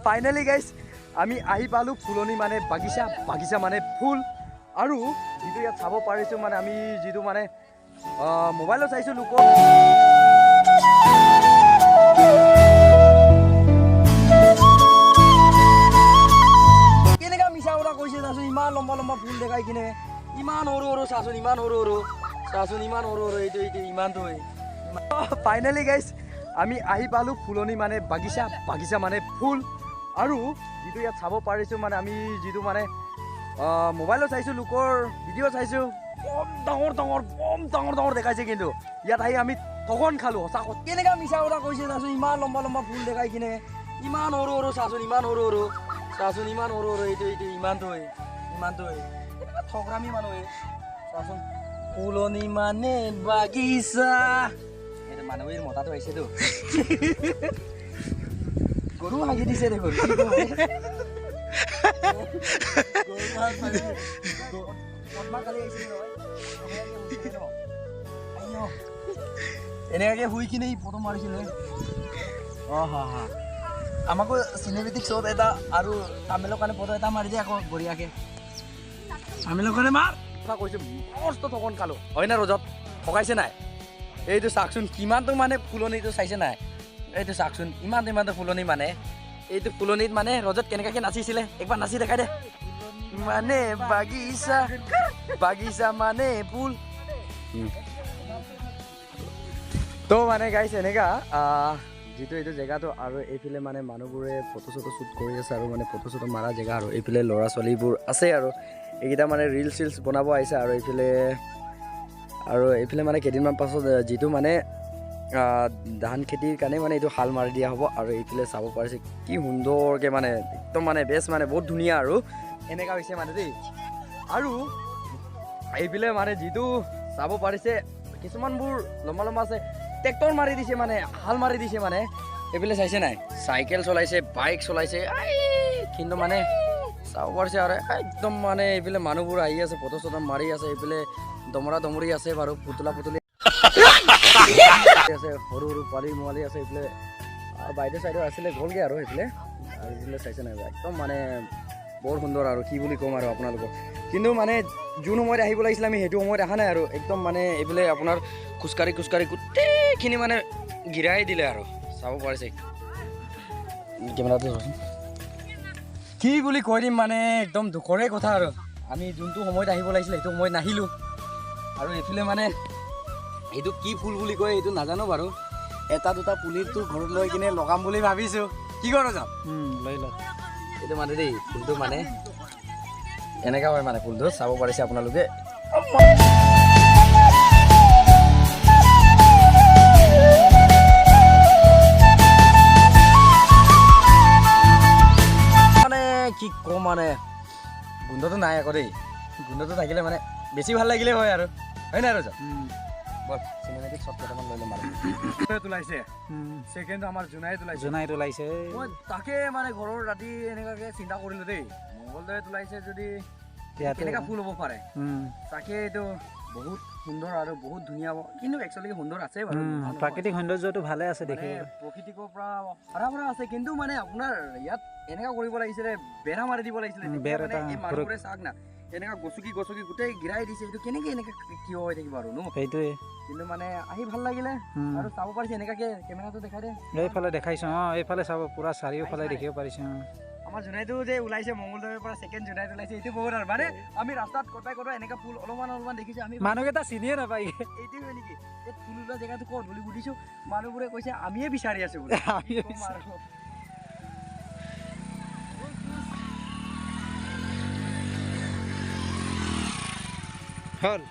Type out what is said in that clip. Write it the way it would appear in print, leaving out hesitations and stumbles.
finally guys আমি আহি পালোঁ ফুলনি মানে বাগিচা মানে ফুল আৰু যিটো ইয়াত চাব পাৰিছোঁ মানে আমি যিটো মানে মোবাইলত চাইছোঁ লোকৰ কেনেকুৱা মিছা কথা কৈছে চাচোন ইমান লম্বা লম্বা ফুল দেখাই কিনে ইমান সৰু চাচোন ইমান সৰু চাচোন ইমান সৰু এইটো ইমানটো ফাইনেলি গাইজ আমি আহি পালোঁ ফুলনি মানে বাগিচা মানে ফুল আৰু যিটো ইয়াত চাব পাৰিছোঁ মানে আমি যিটো মানে মোবাইলত চাইছোঁ লোকৰ ভিডিঅ' চাইছোঁ বম ডাঙৰ দেখাইছে কিন্তু ইয়াত আহি আমি ঠগন খালোঁ সঁচা কেনেকুৱা মিছা কথা কৈছে চাচোন ইমান লম্বা লম্বা ফুল দেখাই কিনে ইমান সৰু চাচোন ইমান সৰু চাচোন ইমান সৰু এইটো ইমানটো কেনেকুৱা ঠগৰামি মানুহে চাচোন ফুলনি মানে বাগিচা এইটো মানুহৰ মতাটো আহিছেতো গৰু হাগি দিছে দেখোন এনেকে শুই কিনে ফটো মাৰিছিলে আমাকো চিনেমেটিক শ্বট এটা আৰু তামিলৰ কাৰণে ফটো এটা মাৰি দিয়ে আকৌ বঢ়িয়াকে তামিলৰ কাৰণে মাৰ কথা কৈছোঁ মস্ত ঠগন খালোঁ হয় না ৰজত ঠগাইছে নাই এইটো চাওকচোন কিমানটো মানে ফুলনিটো চাইছে নাই এইটো চাওকচোন ইমানটো ফুলনি মানে এইটো ফুলনিত মানে ৰজত কেনেকাকে নাচিছিলে একবাৰ নাচি দেখাই দে মানে বাগিচা মানে ফুল তো মানে গাইছ এনেকা যিটো এইটো জেগাটো আৰু এইফালে মানে মানুহবোৰে ফটো চটো শ্বুট কৰি আছে আৰু মানে ফটো চটো মাৰা জেগা আৰু এইফালে ল'ৰা ছোৱালীবোৰ আছে আৰু এইকেইটা মানে ৰিলচ বনাব আহিছে আৰু এইফালে মানে কেইদিনমান পাছত যিটো মানে ধান খেতিৰ কাৰণে মানে এইটো হাল মাৰি দিয়া হ'ব আৰু এইফালে চাব পাৰিছে কি সুন্দৰকৈ মানে একদম মানে বেষ্ট মানে বহুত ধুনীয়া আৰু এনেকুৱা হৈছে মানে দেই আৰু এইফালে মানে যিটো চাব পাৰিছে কিছুমানবোৰ লম্বা আছে ট্ৰেক্টৰ মাৰি দিছে মানে হাল মাৰি দিছে মানে এইফালে চাইছে নাই চাইকেল চলাইছে বাইক চলাইছে কিন্তু মানে চাব পাৰিছে আৰু একদম মানে এইফালে মানুহবোৰ আহি আছে ফটো চটো মাৰি আছে এইফালে দমৰা দমৰি আছে বাৰু পুতলি আছে সৰু পোৱালি মোৱালি আছে এইফালে বাইদেউ চাইদেউ আছিলে গ'লগৈ আৰু এইফালে চাইছে নাই একদম মানে বৰ সুন্দৰ আৰু কি বুলি ক'ম আৰু আপোনালোকক কিন্তু মানে যোন সময়ত আহিব লাগিছিলে আমি সেইটো সময়ত অহা নাই আৰু একদম মানে এইফালে আপোনাৰ খোজকাঢ়ি গোটেইখিনি মানে গিৰাই দিলে আৰু চাব পাৰিছে কেমেৰাটো কি বুলি কৈ দিম মানে একদম দুখৰে কথা আৰু আমি যোনটো সময়ত আহিব লাগিছিলে সেইটো সময়ত নাহিলোঁ আৰু এইফালে মানে এইটো কি ফুল বুলি কয় এইটো নাজানো বাৰু এটা দুটা পুলিটো ঘৰত লৈ কিনে লগাম বুলি ভাবিছোঁ কি কৰোঁ যাম লৈ লওক এইটো মানে দেই ফুলটো মানে এনেকুৱা হয় মানে ফুলটো চাব পাৰিছে আপোনালোকে মানে কি ক'ম মানে গোন্ধটো নাই আকৌ দেই গোন্ধটো থাকিলে মানে বেছি ভাল লাগিলে হয় আৰু হয় নাই ৰজা বল চিনেমেটিক শ্বট কেইটামান লৈ ল'ম আৰু তোলাইছে ছেকেণ্ডটো আমাৰ জোনাইত ওলাইছে মই তাকে মানে ঘৰৰ ৰাতি এনেকুৱাকৈ চিন্তা কৰিলোঁ দেই মংগলদৈ তোলাইছে যদি কেনেকুৱা ফুল হ'ব পাৰে তাকে এইটো বহুত সুন্দৰ আৰু বহুত ধুনীয়া হ'ব কিন্তু একচুৱেলি সুন্দৰ আছে বাৰু প্ৰাকৃতিক সৌন্দৰ্যটো ভালে আছে দেখি প্ৰকৃতিকৰ পৰা হৰা আছে কিন্তু মানে আপোনাৰ ইয়াত এনেকুৱা কৰিব লাগিছিলে বেৰা মাৰি দিব লাগিছিলে মানুহবোৰে চাওক না এনেকুৱা গছকি গোটেই গিৰাই দিছে এইটো কেনেকৈ এনেকৈ কিয় হৈ থাকিব আৰু ন সেইটোৱে কিন্তু মানে আহি ভাল লাগিলে আৰু চাব পাৰিছে এনেকুৱাকৈ কেমেৰাটো দেখাই দে এইফালে দেখাইছোঁ এইফালে চাব পুৰা চাৰিওফালে দেখিব পাৰিছোঁ আমাৰ জোনাইটো যে ওলাইছে মংগলদৈৰ পৰা ছেকেণ্ড জোনাইত ওলাইছে এইটো বহুত আৰু মানে আমি ৰাস্তাত কটাই এনেকুৱা ফুল অলপমান দেখিছোঁ আমি মানুহকেইটা চিনিয়ে নাপায় এইটোৱে হয় নেকি এই ফুল ওলোৱা জেগাটো ক'ত বুলি সুধিছোঁ মানুহবোৰে কৈছে আমিয়ে বিচাৰি আছোঁ বোলে হ'ল